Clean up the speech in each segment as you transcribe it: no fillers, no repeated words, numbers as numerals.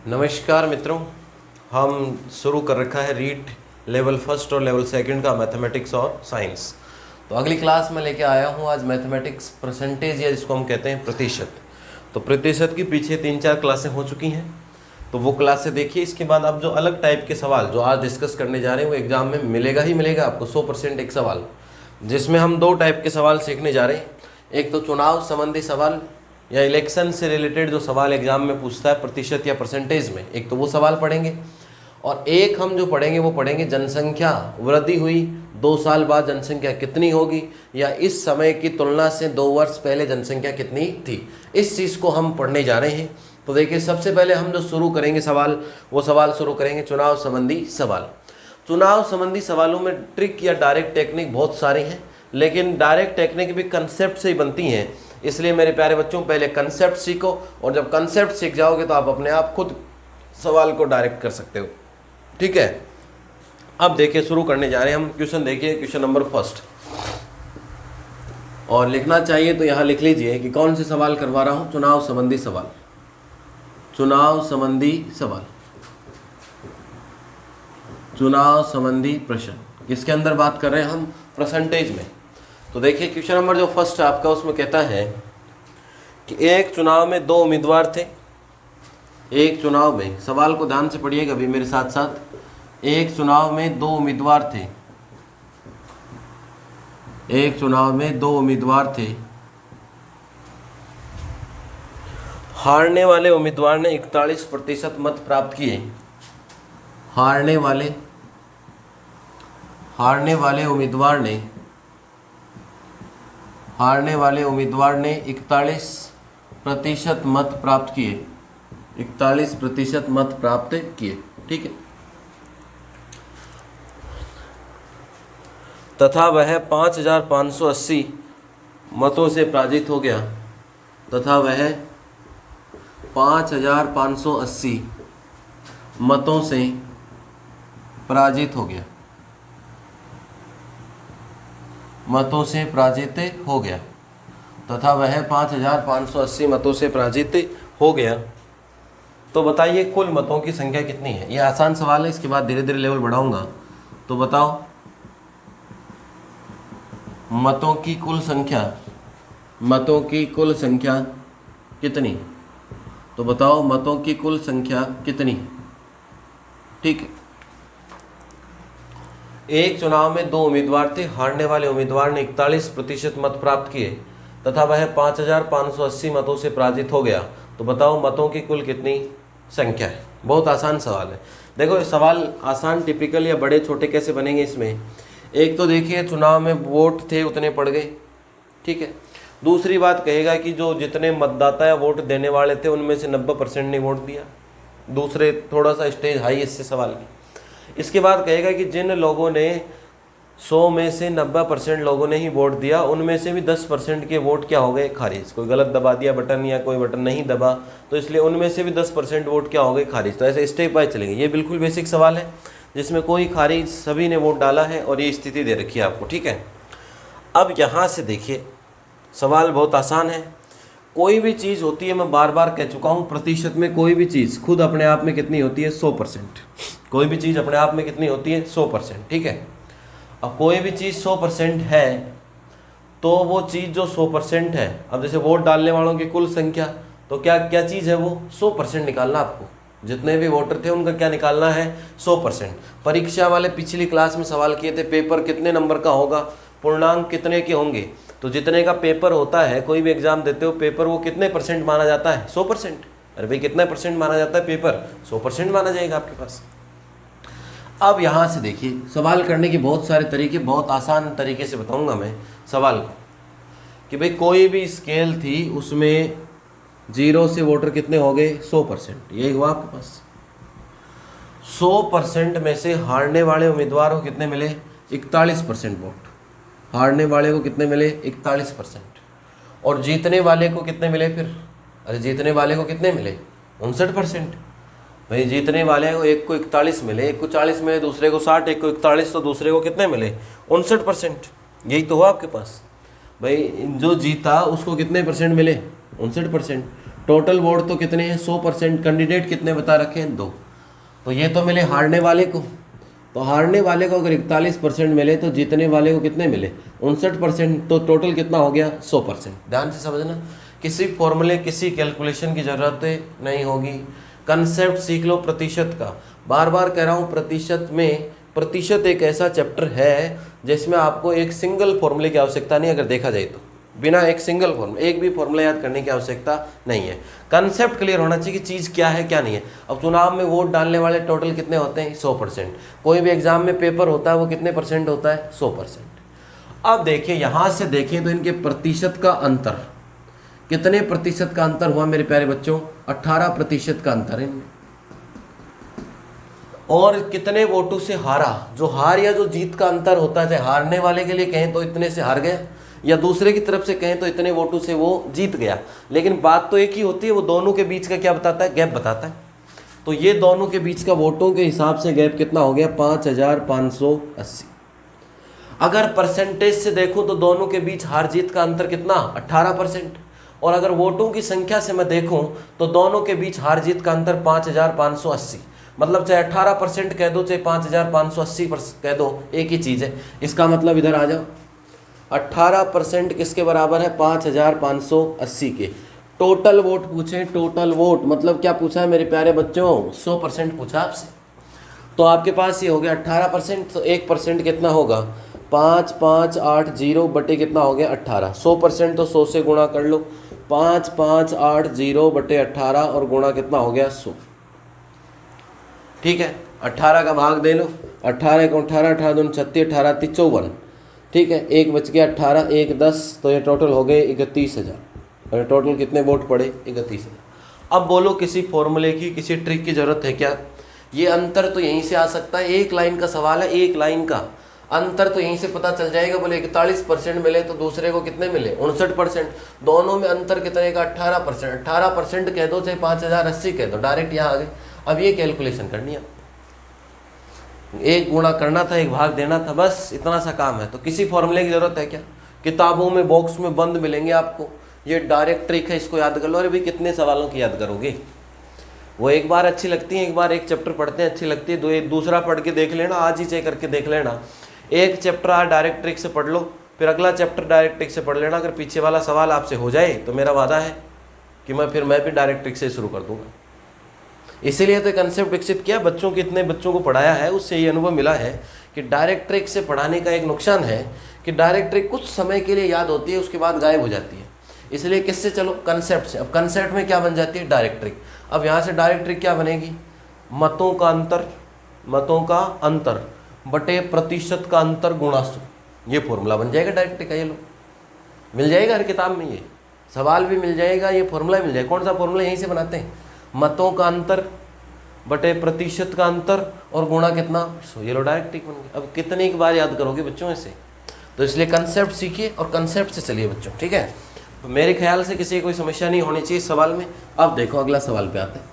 नमस्कार मित्रों, हम शुरू कर रखा है रीट लेवल फर्स्ट और लेवल सेकंड का मैथमेटिक्स और साइंस। तो अगली क्लास में लेके आया हूँ आज मैथमेटिक्स परसेंटेज, या जिसको हम कहते हैं प्रतिशत। तो प्रतिशत की पीछे 3-4 क्लासें हो चुकी हैं, तो वो क्लासें देखिए। इसके बाद अब जो अलग टाइप के सवाल जो आज डिस्कस करने जा रहे हैं वो एग्जाम में मिलेगा ही मिलेगा आपको 100% एक सवाल, जिसमें हम 2 टाइप के सवाल सीखने जा रहे हैं। एक तो चुनाव संबंधी सवाल या इलेक्शन से रिलेटेड जो सवाल एग्जाम में पूछता है प्रतिशत या परसेंटेज में, एक तो वो सवाल पढ़ेंगे। और एक हम जो पढ़ेंगे वो पढ़ेंगे जनसंख्या वृद्धि हुई 2 साल बाद जनसंख्या कितनी होगी, या इस समय की तुलना से 2 वर्ष पहले जनसंख्या कितनी थी। इस चीज़ को हम पढ़ने जा रहे हैं। तो देखिए, सबसे पहले हम जो शुरू करेंगे सवाल, वो सवाल शुरू करेंगे चुनाव संबंधी सवाल। चुनाव संबंधी सवालों में ट्रिक या डायरेक्ट टेक्निक बहुत सारी हैं, लेकिन डायरेक्ट टेक्निक भी कंसेप्ट से ही बनती हैं। इसलिए मेरे प्यारे बच्चों, पहले कंसेप्ट सीखो, और जब कंसेप्ट सीख जाओगे तो आप अपने आप खुद सवाल को डायरेक्ट कर सकते हो। ठीक है, अब देखिए शुरू करने जा रहे हैं हम। क्वेश्चन देखिए, क्वेश्चन नंबर फर्स्ट, और लिखना चाहिए तो यहाँ लिख लीजिए कि कौन से सवाल करवा रहा हूँ। चुनाव संबंधी सवाल, चुनाव संबंधी सवाल, चुनाव संबंधी प्रश्न। किसके अंदर बात कर रहे हैं हम? परसेंटेज में। तो देखिए क्वेश्चन नंबर जो फर्स्ट आपका, उसमें कहता है कि एक चुनाव में 2 उम्मीदवार थे। एक चुनाव में, सवाल को ध्यान से पढ़िएगा अभी मेरे साथ साथ। एक चुनाव में 2 उम्मीदवार थे। एक चुनाव में 2 उम्मीदवार थे। हारने वाले उम्मीदवार ने 41% मत प्राप्त किए। हारने वाले उम्मीदवार ने 41% मत प्राप्त किए। 41% मत प्राप्त किए। ठीक है, तथा वह 5580 मतों से पराजित हो गया। तथा वह 5580 मतों से पराजित हो गया। मतों से पराजित हो गया। तथा वह 5580 मतों से पराजित हो गया। तो बताइए कुल मतों की संख्या कितनी है। ये आसान सवाल है, इसके बाद धीरे धीरे लेवल बढ़ाऊंगा। तो बताओ मतों की कुल संख्या, मतों की कुल संख्या कितनी। तो बताओ मतों की कुल संख्या कितनी। ठीक है, एक चुनाव में 2 उम्मीदवार थे। हारने वाले उम्मीदवार ने 41% मत प्राप्त किए तथा वह 5580 मतों से पराजित हो गया। तो बताओ मतों की कुल कितनी संख्या है। बहुत आसान सवाल है। देखो ये सवाल आसान, टिपिकल या बड़े छोटे कैसे बनेंगे इसमें। एक तो देखिए चुनाव में वोट थे उतने पड़ गए। ठीक है, दूसरी बात कहेगा कि जो जितने मतदाता या वोट देने वाले थे उनमें से 90% ने वोट दिया। दूसरे थोड़ा सा स्टेज हाई इससे सवाल की। इसके बाद कहेगा कि जिन लोगों ने 100 में से 90% लोगों ने ही वोट दिया, उनमें से भी 10% के वोट क्या हो गए? खारिज। कोई गलत दबा दिया बटन या कोई बटन नहीं दबा, तो इसलिए उनमें से भी 10% वोट क्या हो गए? खारिज। तो ऐसे स्टेप बाय चलेंगे। ये बिल्कुल बेसिक सवाल है जिसमें कोई खारिज, सभी ने वोट डाला है और ये स्थिति दे रखी है आपको। ठीक है, अब यहाँ से देखिए सवाल बहुत आसान है। कोई भी चीज़ होती है, मैं बार बार कह चुका हूँ, प्रतिशत में कोई भी चीज़ खुद अपने आप में कितनी होती है? 100%। कोई भी चीज़ अपने आप में कितनी होती है? 100%। ठीक है, अब कोई भी चीज़ 100% है तो वो चीज़ जो 100% है, अब जैसे वोट डालने वालों की कुल संख्या, तो क्या क्या चीज़ है वो? 100% निकालना आपको। जितने भी वोटर थे उनका क्या निकालना है? 100%। परीक्षा वाले पिछली क्लास में सवाल किए थे, पेपर कितने नंबर का होगा, पूर्णांक कितने के होंगे। तो जितने का पेपर होता है, कोई भी एग्जाम देते हो पेपर, वो कितने % माना जाता है? 100%। अरे भाई कितने % माना जाता है पेपर? 100% माना जाएगा आपके पास। अब यहाँ से देखिए सवाल करने के बहुत सारे तरीके, बहुत आसान तरीके से बताऊंगा मैं सवाल को, कि भाई कोई भी स्केल थी, उसमें 0 से वोटर कितने हो गए? 100%। यही हुआ आपके पास। 100% में से हारने वाले उम्मीदवार को कितने मिले? 41% वोट। हारने वाले को कितने मिले? 41%। और जीतने वाले को कितने मिले फिर? अरे जीतने वाले को कितने मिले? 59%। भाई जीतने वाले को एक को 41 मिले, एक को 40 मिले, दूसरे को 60, एक को 41, तो दूसरे को कितने मिले? 59%। यही तो हुआ आपके पास। भाई जो जीता उसको कितने % मिले? 59%। टोटल वोट तो कितने हैं 100%, कैंडिडेट कितने बता रखे हैं 2। तो ये तो मिले हारने वाले को, तो हारने वाले को अगर 41% मिले तो जीतने वाले को कितने मिले 59%, तो टोटल कितना हो गया 100%। ध्यान से समझना, किसी फॉर्मूले किसी कैलकुलेशन की ज़रूरत नहीं होगी, कंसेप्ट सीख लो प्रतिशत का। बार बार कह रहा हूँ प्रतिशत में, प्रतिशत एक ऐसा चैप्टर है जिसमें आपको एक सिंगल फॉर्मूले की आवश्यकता नहीं, अगर देखा जाए तो बिना एक सिंगल फॉर्मूला, एक भी फॉर्मूला याद करने की आवश्यकता नहीं है। कंसेप्ट क्लियर होना चाहिए कि चीज़ क्या है क्या नहीं है। अब चुनाव में वोट डालने वाले टोटल कितने होते हैं 100%, कोई भी एग्जाम में पेपर होता है वो कितने % होता है 100%। अब देखिए यहाँ से देखें तो इनके प्रतिशत का अंतर, कितने प्रतिशत का अंतर हुआ मेरे प्यारे बच्चों 18% का अंतर है इनमें। और कितने वोटों से हारा, जो हार या जो जीत का अंतर होता है, चाहे हारने वाले के लिए कहें तो इतने से हार गया, या दूसरे की तरफ से कहें तो इतने वोटों से वो जीत गया, लेकिन बात तो एक ही होती है, वो दोनों के बीच का क्या बताता है, गैप बताता है। तो ये दोनों के बीच का वोटों के हिसाब से गैप कितना हो गया 5580। अगर परसेंटेज से देखूं तो दोनों के बीच हार जीत का अंतर कितना 18%, और अगर वोटों की संख्या से मैं देखूं तो दोनों के बीच हार जीत का अंतर 5580, मतलब चाहे 18% कह दो चाहे 5580 कह दो, एक ही चीज़ है। इसका मतलब इधर आ जाओ, 18% किसके बराबर है 5580 के। टोटल वोट पूछे, टोटल वोट मतलब क्या पूछा है मेरे प्यारे बच्चों 100% पूछा आपसे, तो आपके पास ये हो गया 18%, तो 1% कितना होगा 5580 बटे कितना हो गया 18। 100% तो 100 से गुणा कर लो, 5580 बटे 18 और गुणा कितना हो गया 100। ठीक है, 18 का भाग दे लो, 18 को 18, 18 दूनी 36, 18 × 54, ठीक है, एक बच गया 18, 1 10, तो ये टोटल हो गए 31,000। और टोटल कितने वोट पड़े 31,000। अब बोलो किसी फॉर्मूले की किसी ट्रिक की ज़रूरत है क्या? ये अंतर तो यहीं से आ सकता है, एक लाइन का सवाल है, एक लाइन का अंतर तो यहीं से पता चल जाएगा। बोले 41% मिले तो दूसरे को कितने मिले 59%, दोनों में अंतर कितने का 18%। 18% कह दो चाहे 5080 कह दो, डायरेक्ट यहाँ आ गए। अब ये कैलकुलेशन करनी है, एक गुणा करना था, एक भाग देना था, बस इतना सा काम है। तो किसी फॉर्मूले की ज़रूरत है क्या? किताबों में बॉक्स में बंद मिलेंगे आपको, ये डायरेक्ट ट्रिक है, इसको याद कर लो। अरे भाई कितने सवालों की याद करोगे, वो एक बार अच्छी लगती है, एक बार एक चैप्टर पढ़ते हैं अच्छी लगती है, दूसरा पढ़ के देख लेना, आज ही चेक करके देख लेना। एक चैप्टर आज डायरेक्ट ट्रिक से पढ़ लो, फिर अगला चैप्टर डायरेक्ट ट्रिक से पढ़ लेना। अगर पीछे वाला सवाल आपसे हो जाए तो मेरा वादा है कि मैं भी डायरेक्ट ट्रिक से शुरू कर दूंगा। इसीलिए तो कंसेप्ट विकसित किया, बच्चों के इतने बच्चों को पढ़ाया है, उससे ये अनुभव मिला है कि डायरेक्ट ट्रिक से पढ़ाने का एक नुकसान है कि डायरेक्ट ट्रिक कुछ समय के लिए याद होती है, उसके बाद गायब हो जाती है। इसलिए किससे, चलो कंसेप्ट से। अब कंसेप्ट में क्या बन जाती है डायरेक्ट ट्रिक। अब यहाँ से डायरेक्ट ट्रिक क्या बनेगी, मतों का अंतर बटे प्रतिशत का अंतर गुणा 100, ये फॉर्मूला बन जाएगा डायरेक्ट ट्रिक का। ये लो मिल जाएगा हर किताब में, ये सवाल भी मिल जाएगा, ये फॉर्मूला मिल जाएगा। कौन सा फॉर्मूला, यहीं से बनाते हैं, मतों का अंतर बटे प्रतिशत का अंतर और गुणा कितना 100, ये लो डायरेक्ट ट्रिक बन गया। अब कितनी एक बार याद करोगे बच्चों ऐसे, तो इसलिए कंसेप्ट सीखिए और कंसेप्ट से चलिए बच्चों, ठीक है। तो मेरे ख्याल से किसी कोई समस्या नहीं होनी चाहिए सवाल में। अब देखो अगला सवाल पे आते हैं।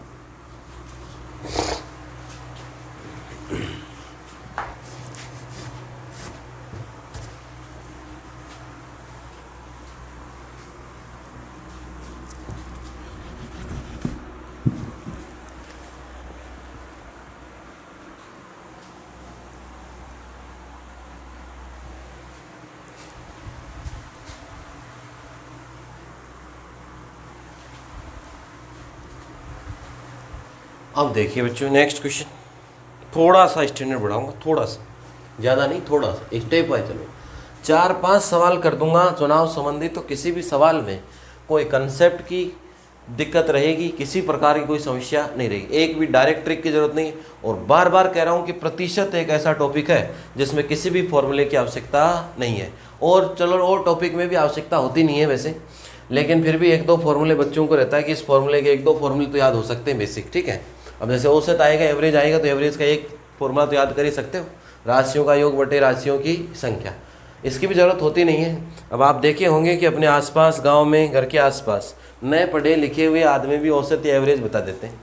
अब देखिए बच्चों नेक्स्ट क्वेश्चन, थोड़ा सा स्टैंडर्ड बढ़ाऊंगा, थोड़ा सा, ज़्यादा नहीं, थोड़ा सा स्टेप बाय चलो। 4-5 सवाल कर दूंगा चुनाव संबंधी, तो किसी भी सवाल में कोई कंसेप्ट की दिक्कत रहेगी, किसी प्रकार की कोई समस्या नहीं रहेगी, एक भी डायरेक्ट ट्रिक की जरूरत नहीं। और बार बार कह रहा हूँ कि प्रतिशत एक ऐसा टॉपिक है जिसमें किसी भी फॉर्मूले की आवश्यकता नहीं है। और चलो और टॉपिक में भी आवश्यकता होती नहीं है वैसे, लेकिन फिर भी 1-2 फॉर्मूले बच्चों को रहता है कि इस फॉर्मूले के 1-2 फॉर्मूले तो याद हो सकते हैं बेसिक, ठीक है। अब जैसे औसत आएगा, एवरेज आएगा, तो एवरेज का एक फॉर्मूला तो याद कर ही सकते हो, राशियों का योग बटे राशियों की संख्या, इसकी भी ज़रूरत होती नहीं है। अब आप देखे होंगे कि अपने आसपास गांव में, घर के आसपास नए पढ़े लिखे हुए आदमी भी औसत या एवरेज बता देते हैं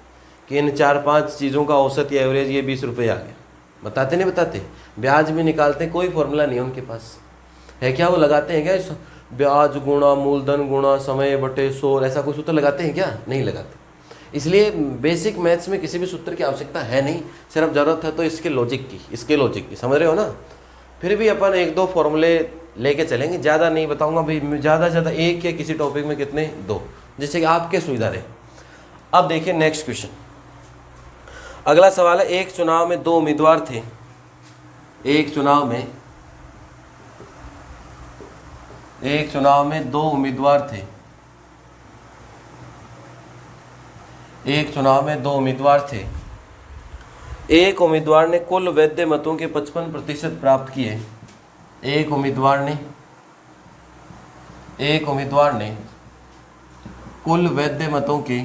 कि इन 4-5 चीज़ों का औसत या एवरेज ये 20 रुपये आ गया, बताते नहीं बताते, ब्याज भी निकालते हैं, कोई फॉर्मूला नहीं है उनके पास, है क्या वो लगाते हैं क्या ब्याज गुणा मूलधन गुणा समय बटे 100, ऐसा कोई सूत्र लगाते हैं क्या? नहीं लगाते। इसलिए बेसिक मैथ्स में किसी भी सूत्र की आवश्यकता है नहीं, सिर्फ ज़रूरत है तो इसके लॉजिक की, समझ रहे हो ना। फिर भी अपन 1-2 फॉर्मूले लेके चलेंगे, ज़्यादा नहीं बताऊंगा भाई, ज़्यादा से ज़्यादा एक या किसी टॉपिक में कितने 2, जिससे कि आपके सुविधा रहे। अब देखिए नेक्स्ट क्वेश्चन, अगला सवाल है, एक चुनाव में 2 उम्मीदवार थे। एक चुनाव में 2 उम्मीदवार थे। एक चुनाव में 2 उम्मीदवार थे। एक उम्मीदवार ने कुल वैध मतों के 55% प्राप्त किए। एक उम्मीदवार ने कुल वैध मतों के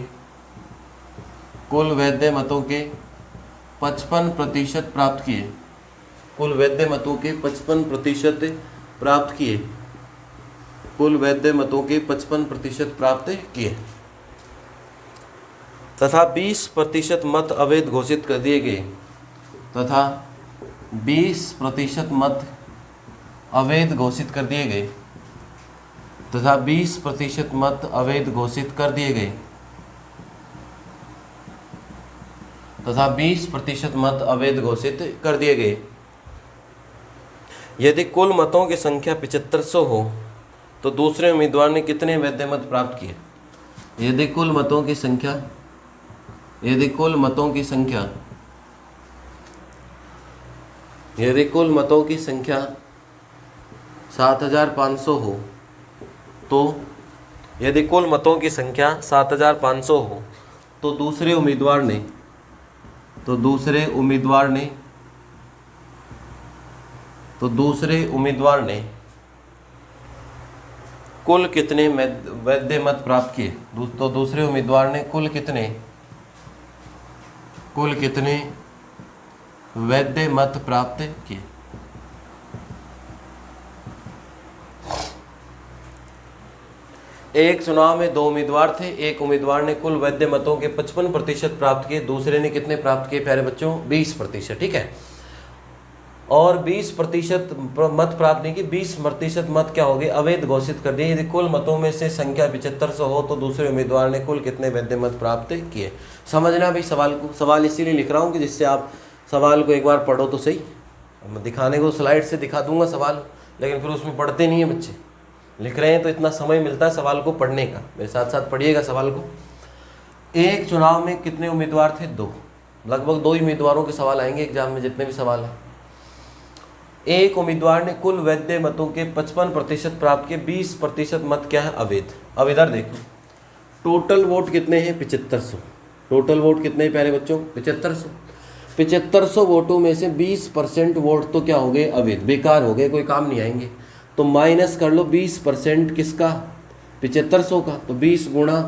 55% प्राप्त किए। कुल वैध मतों के 55% प्राप्त किए। कुल वैध मतों के 55% प्राप्त किए तथा 20% मत अवैध घोषित कर दिए गए। तथा 20% मत अवैध घोषित कर दिए गए। तथा 20% मत अवैध घोषित कर दिए गए। तथा 20% मत अवैध घोषित कर दिए गए। यदि कुल मतों की संख्या 7500 हो तो दूसरे उम्मीदवार ने कितने वैध मत प्राप्त किए? यदि कुल मतों की संख्या 7500 हो तो, यदि कुल मतों की संख्या 7500 हो तो दूसरे उम्मीदवार ने कुल कितने वैध मत प्राप्त किए? तो दूसरे उम्मीदवार ने कुल कितने वैध मत प्राप्त किए? एक चुनाव में 2 उम्मीदवार थे। एक उम्मीदवार ने कुल वैध मतों के 55% प्राप्त किए, दूसरे ने कितने प्राप्त किए प्यारे बच्चों? 20%। ठीक है, और 20% मत प्राप्त नहीं की, 20% मत क्या हो गए? अवैध घोषित कर दिए। यदि कुल मतों में से संख्या 7500 हो तो दूसरे उम्मीदवार ने कुल कितने वैध मत प्राप्त किए? समझना भाई सवाल को। सवाल इसीलिए लिख रहा हूँ कि जिससे आप सवाल को एक बार पढ़ो तो सही। मैं दिखाने को स्लाइड से दिखा दूंगा सवाल, लेकिन फिर उसमें पढ़ते नहीं है बच्चे। लिख रहे हैं तो इतना समय मिलता है सवाल को पढ़ने का, मेरे साथ साथ पढ़िएगा सवाल को। एक चुनाव में कितने उम्मीदवार थे? 2। लगभग 2 उम्मीदवारों के सवाल आएंगे एग्जाम में, जितने भी सवाल हैं। एक उम्मीदवार ने कुल वैध मतों के 55% प्राप्त किए, 20% मत क्या है? अवैध। अब इधर देखो, टोटल वोट कितने हैं? 7500। टोटल वोट कितने हैं प्यारे बच्चों? 7500। 7500 वोटों में से 20% वोट तो क्या हो गए? अवैध, बेकार हो गए, कोई काम नहीं आएंगे। तो माइनस कर लो 20% किसका? 7500 का। तो 20 गुणा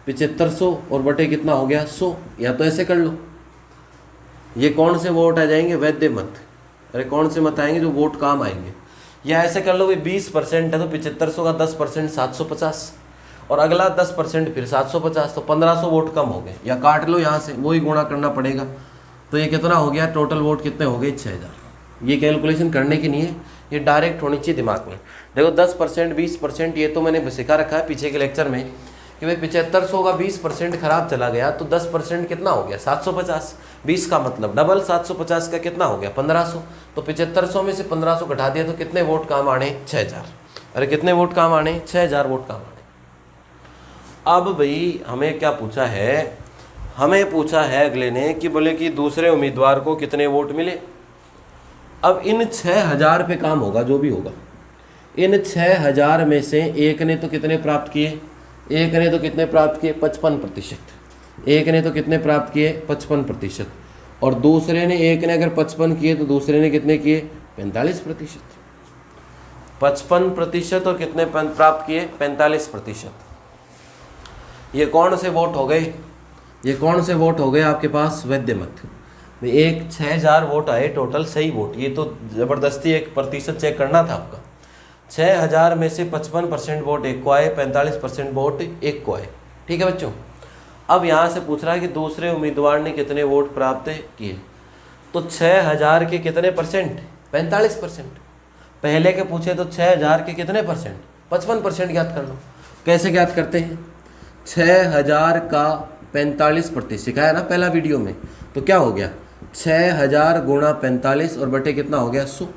7500 और बटे कितना हो गया? 100। या तो ऐसे कर लो, ये कौन से वोट आ जाएंगे? वैध मत। अरे कौन से मत आएंगे जो वोट काम आएंगे? या ऐसे कर लो भाई 20% है तो 7500 का 10% 750, और अगला 10% फिर 750, तो 1500 वोट कम हो गए। या काट लो यहाँ से, वही गुणा करना पड़ेगा। तो ये कितना हो गया? टोटल वोट कितने हो गए? 6000। ये कैलकुलेशन करने की नहीं है, ये डायरेक्ट होनी चाहिए दिमाग में। देखो 10% 20% ये तो मैंने सिखा रखा है पीछे के लेक्चर में कि भाई 7500 का 20% खराब चला गया तो 10% कितना हो गया? 750। 20 का मतलब डबल, 750 का कितना हो गया? 1500। तो 7500 में से 1500 घटा दिया तो कितने वोट काम आने? 6000। अरे कितने वोट काम आने? 6000 वोट काम आने। अब भाई हमें क्या पूछा है? हमें पूछा है अगले ने कि बोले कि दूसरे उम्मीदवार को कितने वोट मिले। अब इन 6000 पे काम होगा, जो भी होगा। इन 6000 में से एक ने तो कितने प्राप्त किए? एक ने तो कितने प्राप्त किए? 55%। एक ने तो कितने प्राप्त किए? 55%। और दूसरे ने, एक ने अगर 55 किए तो दूसरे ने कितने किए? 45%। 55% और कितने प्राप्त किए? 45%। ये कौन से वोट हो गए? ये कौन से वोट हो गए आपके पास? वैध मत। एक 6000 वोट आए टोटल, सही वोट। ये तो ज़बरदस्ती 1% चेक करना था आपका। 6000 में से 55% वोट एक को आए, 45% वोट एक को आए। ठीक है बच्चों। अब यहाँ से पूछ रहा है कि दूसरे उम्मीदवार ने कितने वोट प्राप्त किए। तो 6000 के कितने परसेंट? 45%। पहले के पूछे तो 6000 के कितने परसेंट? 55% ज्ञात कर लो। कैसे ज्ञात करते हैं? 6000 का 45% सिखाया ना पहला वीडियो में। तो क्या हो गया 6000 गुणा 45 और बटे कितना हो गया 100।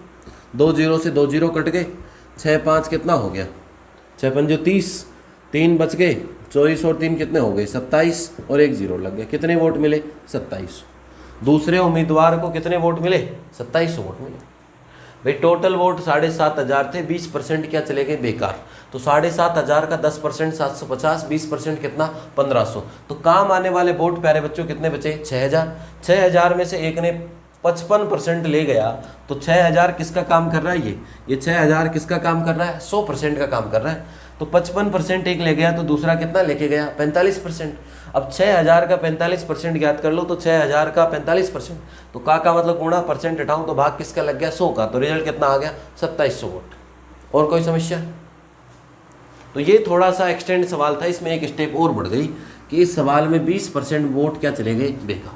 2 जीरो से 2 जीरो कट गए, 6 5 कितना हो गया 6 पंजो 30, 3 बच गए 24 और 3 कितने हो गए 27 और 1 जीरो लग गया। कितने वोट मिले 27। दूसरे उम्मीदवार को कितने वोट मिले 2700 वोट मिले। भाई टोटल वोट 7500 थे, 20% क्या चले गए बेकार। तो 7500 का 10% 750, 20% कितना 1500। तो काम आने वाले वोट प्यारे बच्चों कितने बचे 6000। 6000 में से एक ने 55% ले गया तो 6000 किसका काम कर रहा है ये 6000 किसका काम कर रहा है 100% का काम कर रहा है। तो 55% एक ले गया तो दूसरा कितना लेके गया 45%। अब 6000 का 45% ज्ञात कर लो तो 6000 का 45%, तो का मतलब गुणा परसेंट हटाऊं तो भाग किसका लग गया 100 का। तो रिजल्ट कितना आ गया 2700 वोट। और कोई समस्या? तो ये थोड़ा सा एक्सटेंड सवाल था, इसमें एक स्टेप और बढ़ गई कि इस सवाल में 20% वोट क्या चले गए बेकार।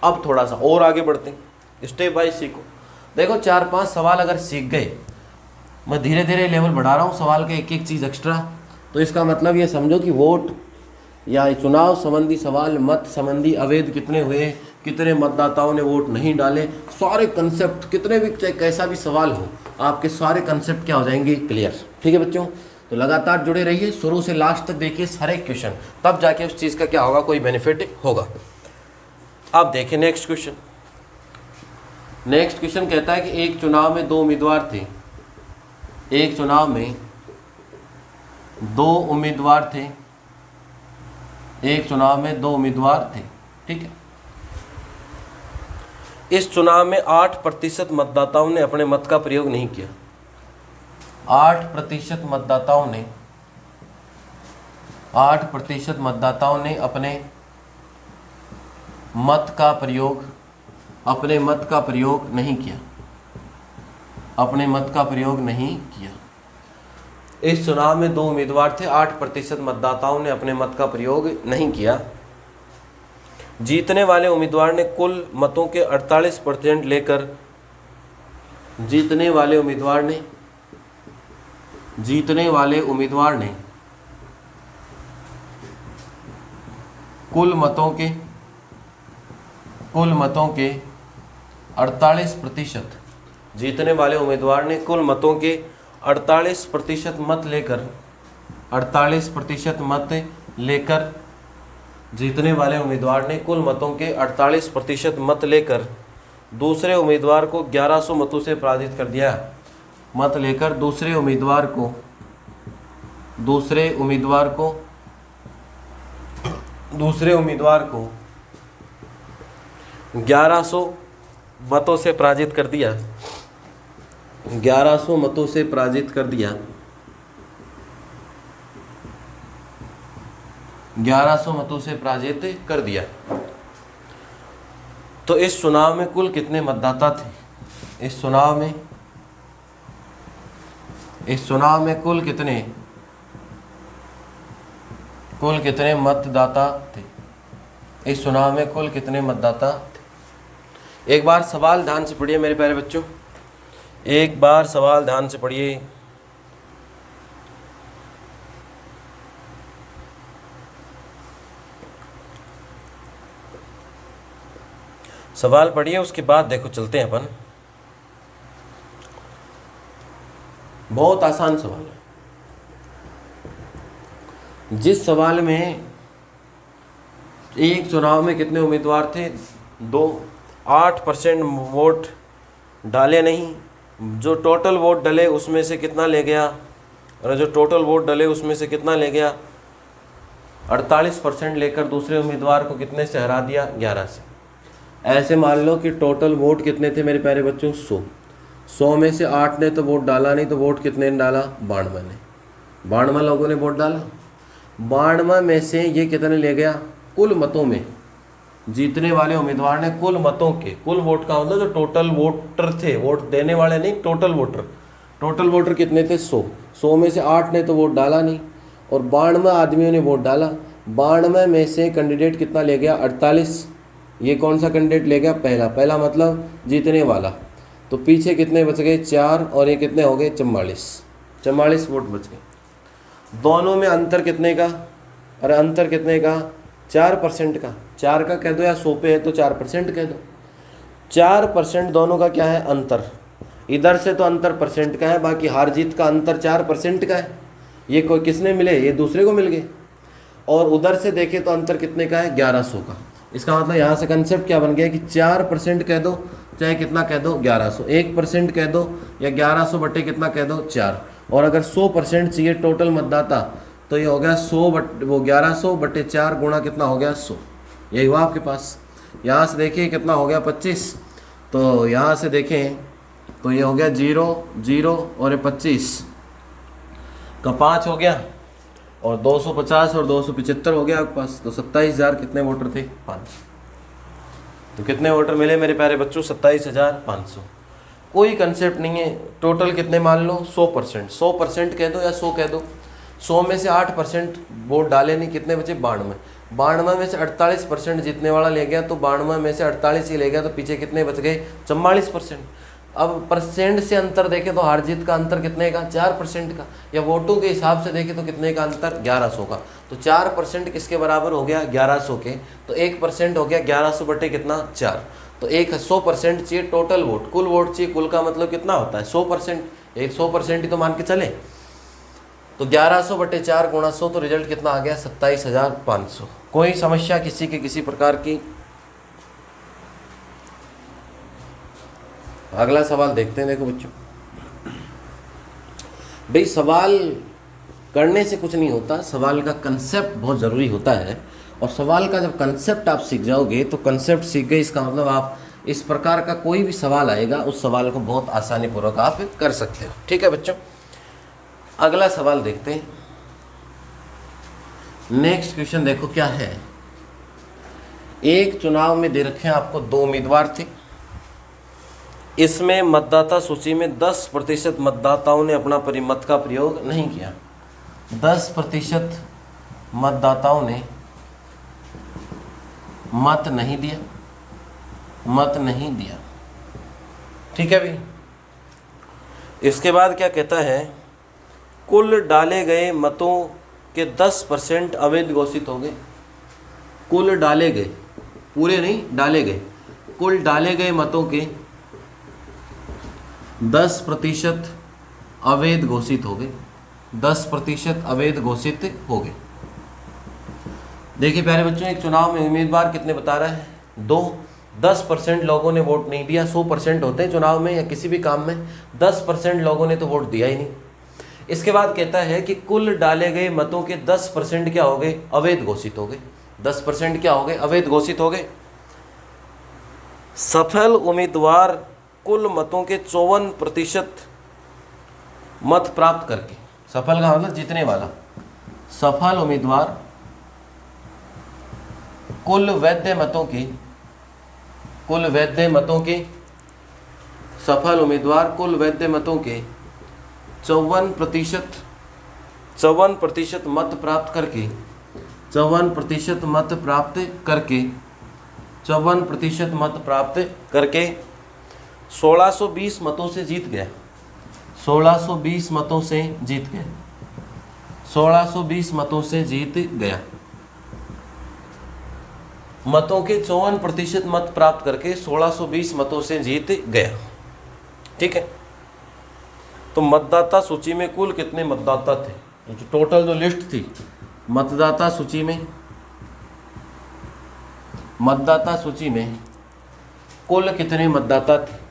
अब थोड़ा सा और आगे बढ़ते हैं, स्टेप वाइज सीखो। देखो 4-5 सवाल अगर सीख गए, मैं धीरे धीरे लेवल बढ़ा रहा हूँ सवाल के एक एक चीज़ एक्स्ट्रा, तो इसका मतलब ये समझो कि वोट या चुनाव संबंधी सवाल, मत संबंधी अवैध कितने हुए, कितने मतदाताओं ने वोट नहीं डाले, सारे कंसेप्ट कितने भी चाहे कैसा भी सवाल हो, आपके सारे कंसेप्ट क्या हो जाएंगे क्लियर। ठीक है बच्चों, तो लगातार जुड़े रहिए, शुरू से लास्ट तक देखिए हर एक क्वेश्चन, तब जाके उस चीज़ का क्या होगा कोई बेनिफिट होगा। अब देखिए नेक्स्ट क्वेश्चन। नेक्स्ट क्वेश्चन कहता है कि एक चुनाव में 2 उम्मीदवार थे। एक चुनाव में 2 उम्मीदवार थे। एक चुनाव में 2 उम्मीदवार थे। ठीक है। इस चुनाव में 8% मतदाताओं ने अपने मत का प्रयोग नहीं किया। 8% मतदाताओं ने 8% मतदाताओं ने अपने मत का प्रयोग नहीं किया। अपने मत का प्रयोग नहीं किया। इस चुनाव में 2 उम्मीदवार थे, 8% मतदाताओं ने अपने मत का प्रयोग नहीं किया। जीतने वाले उम्मीदवार ने कुल मतों के 48% लेकर जीतने वाले उम्मीदवार ने कुल मतों के 48%, जीतने वाले उम्मीदवार ने कुल मतों के 48% मत लेकर जीतने वाले उम्मीदवार ने कुल मतों के 48% मत लेकर दूसरे उम्मीदवार को 1100 मतों से पराजित कर दिया। मत लेकर दूसरे उम्मीदवार को 1100 मतों से पराजित कर दिया। 1100 मतों से पराजित कर दिया। 1100 मतों से पराजित कर दिया। तो इस चुनाव में कुल कितने मतदाता थे? इस चुनाव में कुल कितने मतदाता थे? इस चुनाव में कुल कितने मतदाता थे? एक बार सवाल ध्यान से पढ़िए मेरे प्यारे बच्चों, एक बार सवाल ध्यान से पढ़िए। सवाल पढ़िए, उसके बाद देखो चलते हैं अपन। बहुत आसान सवाल है। जिस सवाल में एक चुनाव में कितने उम्मीदवार थे 2, 8% वोट डाले नहीं, जो टोटल वोट डले उसमें से कितना ले गया, और जो टोटल वोट डले उसमें से कितना ले गया 48% लेकर दूसरे उम्मीदवार को कितने से हरा दिया 11 से। ऐसे मान लो कि टोटल वोट कितने थे मेरे प्यारे बच्चों 100 में से 8 ने तो वोट डाला नहीं, तो वोट कितने ने डाला 92 ने। 92 लोगों ने वोट डाला। 92 में से ये कितने ले गया कुल मतों में, जीतने वाले उम्मीदवार ने कुल मतों के, कुल वोट का मतलब जो टोटल वोटर थे, वोट देने वाले नहीं, टोटल वोटर कितने थे 100 में से 8 ने तो वोट डाला नहीं और 92 आदमियों ने वोट डाला। 92 में से कैंडिडेट कितना ले गया 48। ये कौन सा कैंडिडेट ले गया पहला मतलब जीतने वाला। तो पीछे कितने बच गए 4 और ये कितने हो गए 44। 44 वोट बच गए। दोनों में अंतर कितने का? अरे अंतर कितने का? 4% का। 4 का कह दो, या 100 पे है तो 4% कह दो। 4% दोनों का क्या है? अंतर। इधर से तो अंतर परसेंट का है, बाकी हार जीत का अंतर 4% का है। ये कोई किसने मिले? ये दूसरे को मिल गए। और उधर से देखे तो अंतर कितने का है? 1100 का। इसका मतलब यहाँ से कंसेप्ट क्या बन गया कि 4% कह दो, चाहे कितना कह दो? 1100। 1% कह दो या 1100 बटे कितना कह दो? 4। और अगर 100% चाहिए टोटल मतदाता, तो ये हो गया 100 बट वो 1100 बटे 4 गुणा कितना हो गया? 100। यही हुआ आपके पास। यहाँ से देखिए कितना हो गया? 25। तो यहाँ से देखें तो ये हो गया 0 0 और ये 25 का 5 हो गया, और 250 और 275 हो गया आपके पास। तो 27,000 कितने वोटर थे? 500। तो कितने वोटर मिले मेरे प्यारे बच्चों? 27,500। कोई कंसेप्ट नहीं है। टोटल कितने मान लो? 100%। 100% कह दो या 100 कह दो। 100 में से 8% वोट डाले नहीं, कितने बचे? 92। 92 में से 48% जीतने वाला ले गया, तो 92 में से 48 ही ले गया, तो पीछे कितने बच गए? 44%। अब परसेंट से अंतर देखे तो हार जीत का अंतर कितने का? 4% का। या वोटों के हिसाब से देखे तो कितने का अंतर? 1100 का। तो 4% किसके बराबर हो गया? 1100 के। तो 1% हो गया 1100 बटे कितना? 4। तो 100% चाहिए टोटल वोट, कुल वोट चाहिए। कुल का मतलब कितना होता है? 100%। 100% ही तो मान के चले। तो 1100 बटे 4 गुणा 100, तो रिजल्ट कितना आ गया? 27,500। कोई समस्या किसी के किसी प्रकार की? अगला सवाल देखते हैं। देखो बच्चों, भाई सवाल करने से कुछ नहीं होता, सवाल का कंसेप्ट बहुत ज़रूरी होता है। और सवाल का जब कंसेप्ट आप सीख जाओगे तो कंसेप्ट सीख गए, इसका मतलब आप इस प्रकार का कोई भी सवाल आएगा उस सवाल को बहुत आसानी पूर्वक आप कर सकते हो। ठीक है बच्चों, अगला सवाल देखते हैं। नेक्स्ट क्वेश्चन देखो क्या है। एक चुनाव में दे रखे हैं आपको 2 उम्मीदवार थे। इसमें मतदाता सूची में 10% मतदाताओं ने अपना मत का प्रयोग नहीं किया। 10% मतदाताओं ने मत नहीं दिया, मत नहीं दिया। ठीक है भाई। इसके बाद क्या कहता है? कुल डाले गए मतों के 10% अवैध घोषित हो गए। कुल डाले गए, पूरे नहीं, डाले गए। कुल डाले गए मतों के 10% अवैध घोषित हो गए। 10% अवैध घोषित हो गए। देखिए प्यारे बच्चों, एक चुनाव में उम्मीदवार कितने बता रहा है? 2। 10% लोगों ने वोट नहीं दिया। 100% होते हैं चुनाव में या किसी भी काम में, 10% लोगों ने तो वोट दिया ही नहीं। इसके बाद कहता है कि कुल डाले गए मतों के 10% क्या हो गए? अवैध घोषित हो गए। 10% क्या हो गए? अवैध घोषित हो गए। सफल उम्मीदवार कुल मतों के 54% मत प्राप्त करके, सफल का मतलब जीतने वाला, सफल उम्मीदवार कुल वैध मतों के, कुल वैध मतों के, सफल उम्मीदवार कुल वैध मतों के 54% मत प्राप्त करके, 54% मत प्राप्त करके, 54% मत प्राप्त करके 1620 मतों से जीत गया। 1620 मतों से जीत गया। 1620 मतों से जीत गया। मतों के 54% मत प्राप्त करके 1620 मतों से जीत गया। ठीक है। तो मतदाता सूची में कुल कितने मतदाता थे? जो टोटल जो लिस्ट थी मतदाता सूची में, मतदाता सूची में कुल कितने मतदाता थे?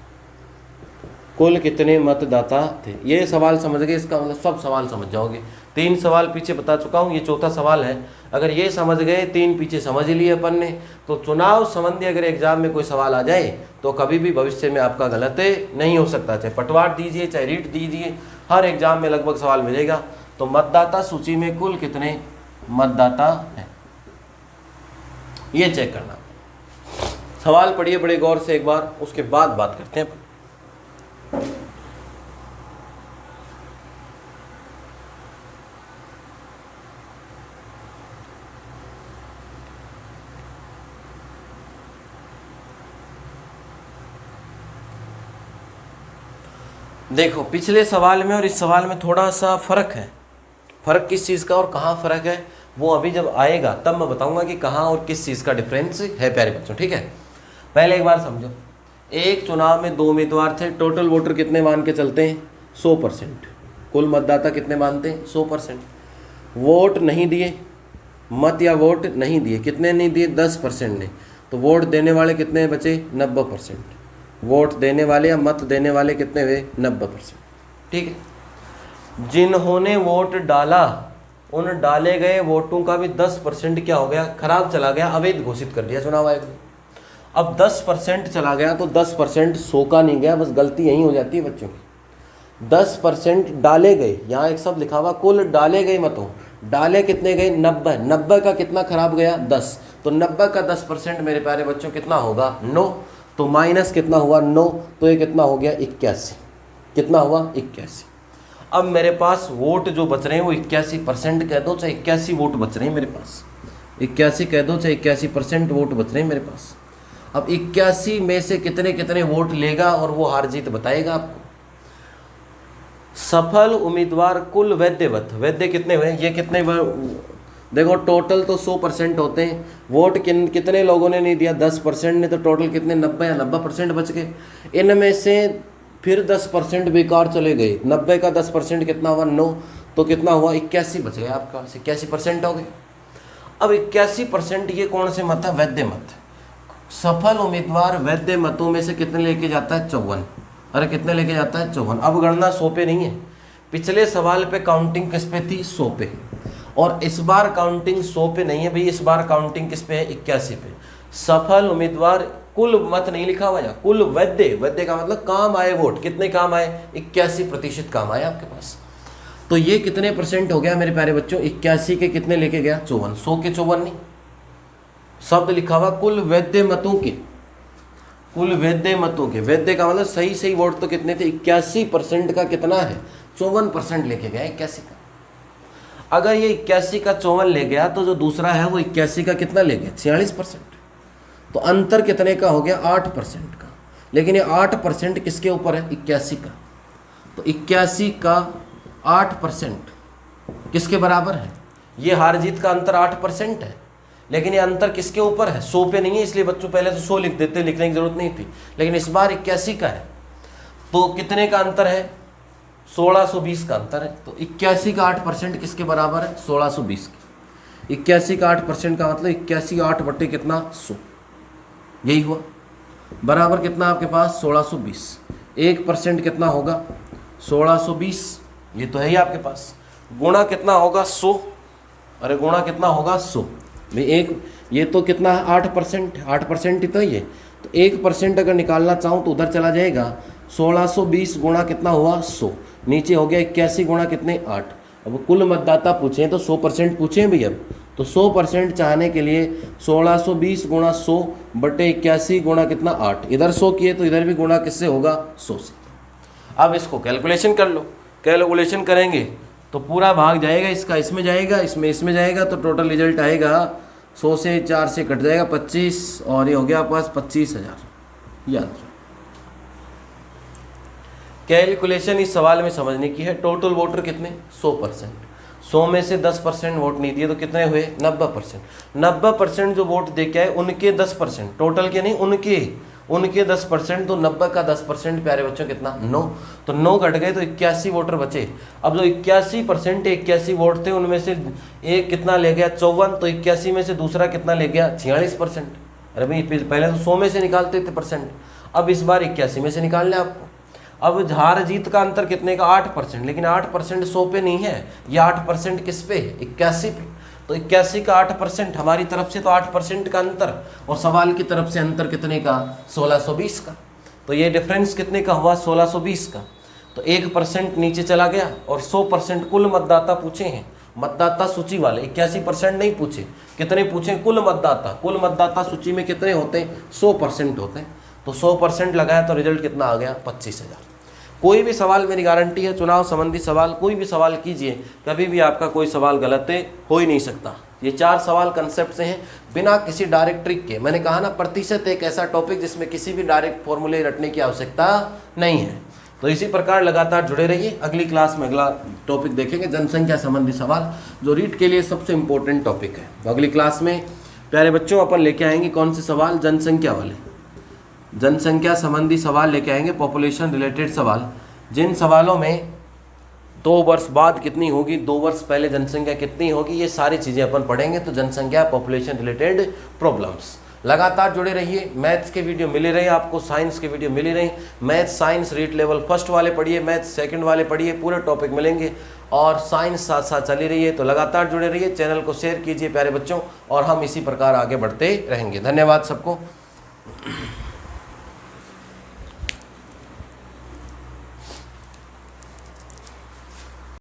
कुल कितने मतदाता थे? ये सवाल समझ गए, इसका मतलब सब सवाल समझ जाओगे। 3 सवाल पीछे बता चुका हूँ, ये चौथा सवाल है। अगर ये समझ गए, 3 पीछे समझ लिए अपन ने, तो चुनाव संबंधी अगर एग्जाम में कोई सवाल आ जाए तो कभी भी भविष्य में आपका गलत नहीं हो सकता। चाहे पटवार दीजिए, चाहे रीट दीजिए, हर एग्जाम में लगभग सवाल मिलेगा। तो मतदाता सूची में कुल कितने मतदाता हैं, ये चेक करना। सवाल पढ़िए बड़े गौर से एक बार, उसके बाद बात करते हैं। देखो पिछले सवाल में और इस सवाल में थोड़ा सा फ़र्क है। फ़र्क किस चीज़ का और कहाँ फ़र्क है वो अभी जब आएगा तब मैं बताऊंगा कि कहाँ और किस चीज़ का डिफरेंस है प्यारे बच्चों। ठीक है, पहले एक बार समझो, एक चुनाव में 2 उम्मीदवार थे, टोटल वोटर कितने मान के चलते हैं 100%, कुल मतदाता कितने मानते हैं 100%। वोट नहीं दिए, मत या वोट नहीं दिए, कितने नहीं दिए 10% ने, तो वोट देने वाले कितने बचे 90%। वोट देने वाले या मत देने वाले कितने हुए 90%। ठीक है, जिन्होंने वोट डाला उन डाले गए वोटों का भी 10% क्या हो गया खराब चला गया, अवैध घोषित कर दिया चुनाव आयोग ने। अब 10% चला गया तो 10% 100 का नहीं गया, बस गलती यही हो जाती है बच्चों की। 10% डाले गए, यहाँ एक शब्द लिखा हुआ कुल डाले गए मतों, डाले कितने गए 90, 90 का कितना खराब गया 10, तो 90 का 10% मेरे प्यारे बच्चों कितना होगा 9, तो माइनस कितना हुआ 9, तो ये कितना हो गया 81, कितना हुआ 81। अब मेरे पास वोट जो बच रहे हैं वो 81% कह दो चाहे 81 वोट बच रहे हैं मेरे पास, 81 कह दो चाहे 81% वोट बच रहे हैं मेरे पास। अब 81 में से कितने कितने वोट लेगा और वो हार जीत बताएगा आपको। सफल उम्मीदवार कुल वैद्यवत, वैद्य कितने हुए ये कितने, देखो टोटल तो 100% होते हैं, वोट कितने लोगों ने नहीं दिया 10% ने, तो टोटल कितने 90 या 90% बच गए। इनमें से फिर 10% बेकार चले गए, 90 का 10% कितना हुआ 9, तो कितना हुआ 81 बच गया आपका, 81% हो गए। अब 81% ये कौन से मत है वैद्य मत। सफल उम्मीदवार वैद्य मतों में से कितने लेके जाता है 54, अरे कितने लेके जाता है 54। अब गणना 100 पे नहीं है, पिछले सवाल पे काउंटिंग किस पे थी 100 पे, और इस बार काउंटिंग 100 पे नहीं है भाई, इस बार काउंटिंग किस पे है 81 पे। सफल उम्मीदवार कुल मत नहीं लिखा हुआ यहाँ, कुल वैद्य, वैद्य का मतलब काम आए वोट, कितने काम आए 81% काम आए आपके पास। तो ये कितने परसेंट हो गया मेरे प्यारे बच्चों 81 के कितने लेके गया 54, 100 के 54 नहीं, शब्द लिखा हुआ कुल वैद्य मतों के, कुल वैद्य मतों के, वैद्य का मतलब सही सही वोट तो कितने थे 81% का कितना है 54% लेके गया 81 का। अगर ये 81 का 54 ले गया तो जो दूसरा है वो 81 का कितना ले गया 46%, तो अंतर कितने का हो गया 8% का। लेकिन ये 8% किसके ऊपर है 81 का, तो 81 का 8% किसके बराबर है, ये हार जीत का अंतर 8% है, लेकिन ये अंतर किसके ऊपर है 100 पे नहीं है, इसलिए बच्चों पहले तो 100 लिख देते, लिखने की जरूरत नहीं थी, लेकिन इस बार 81 का है, तो कितने का अंतर है 1620 का अंतर है। तो 81 का 8% किसके बराबर है 1620 के। 81 का 8% का मतलब 81 8 बट्टे कितना 100, यही हुआ, बराबर कितना आपके पास 1620। 1% कितना होगा 1620, ये तो है ही आपके पास, गुणा कितना होगा 100, अरे गुणा कितना होगा 100 भाई, एक ये तो कितना है 8%, 8% ही तो ये, तो 1% अगर निकालना चाहूँ तो उधर चला जाएगा, 1620 गुणा कितना हुआ 100, नीचे हो गया 81 गुणा कितने 8। अब कुल मतदाता पूछें तो 100% पूछें भी, अब तो 100% चाहने के लिए 1620 गुणा 100 बटे 81 गुणा कितना 8, इधर 100 किए तो इधर भी गुणा किससे होगा 100 से। अब इसको कैलकुलेशन कर लो, कैलकुलेशन करेंगे तो पूरा भाग जाएगा इसका, इसमें जाएगा, इसमें जाएगा, तो टोटल रिजल्ट आएगा 100 से 4 से कट जाएगा 25, और ये हो गया आपके पास 25,000। याद रखो कैलकुलेशन इस सवाल में समझने की है। टोटल वोटर कितने 100%, 100 में से 10% वोट नहीं दिए तो कितने हुए 90%। 90% जो वोट दे के आए उनके 10%, टोटल के नहीं उनके 10%, तो 90 का 10% प्यारे बच्चों कितना 9, तो 9 घट गए तो 81 वोटर बचे। अब जो 81% 81 वोट थे उनमें से एक कितना ले गया 54, तो 81 में से दूसरा कितना ले गया 46%। अरे भाई पहले तो 100 में से निकालते थे परसेंट, अब इस बार 81 में से निकालना है आपको। अब हार जीत का अंतर कितने का 8%, लेकिन 8% 100 पे नहीं है, ये 8% किस पे 81 पे, तो 81 का 8% हमारी तरफ से तो 8% का अंतर, और सवाल की तरफ से अंतर कितने का 1620 का, तो ये डिफरेंस कितने का हुआ 1620 का। तो 1% नीचे चला गया, और 100% कुल मतदाता पूछे हैं, मतदाता सूची वाले 81% नहीं पूछे, कितने पूछे कुल मतदाता सूची में कितने होते हैं 100% होते हैं, तो 100% लगाया तो रिजल्ट कितना आ गया 25,000। कोई भी सवाल मेरी गारंटी है, चुनाव संबंधी सवाल कोई भी सवाल कीजिए, कभी भी आपका कोई सवाल गलत हो ही नहीं सकता। ये 4 सवाल कंसेप्ट से हैं, बिना किसी डायरेक्ट ट्रिक के। मैंने कहा ना प्रतिशत एक ऐसा टॉपिक जिसमें किसी भी डायरेक्ट फॉर्मूले रटने की आवश्यकता नहीं है। तो इसी प्रकार लगातार जुड़े रहिए। अगली क्लास में अगला टॉपिक देखेंगे, जनसंख्या संबंधी सवाल, जो रीट के लिए सबसे इंपॉर्टेंट टॉपिक है। तो अगली क्लास में प्यारे बच्चों अपन लेके आएंगे कौन से सवाल, जनसंख्या वाले, जनसंख्या संबंधी सवाल लेके आएंगे, पॉपुलेशन रिलेटेड सवाल, जिन सवालों में 2 वर्ष बाद कितनी होगी, 2 वर्ष पहले जनसंख्या कितनी होगी, ये सारी चीज़ें अपन पढ़ेंगे। तो जनसंख्या, पॉपुलेशन रिलेटेड प्रॉब्लम्स, लगातार जुड़े रहिए। मैथ्स के वीडियो मिले रहे आपको, साइंस के वीडियो मिले रहे, math science REET level first वाले पढ़िए, मैथ सेकंड वाले पढ़िए, पूरे टॉपिक मिलेंगे और साइंस साथ साथ चली रही है। तो लगातार जुड़े रहिए, चैनल को शेयर कीजिए प्यारे बच्चों, और हम इसी प्रकार आगे बढ़ते रहेंगे। धन्यवाद सबको।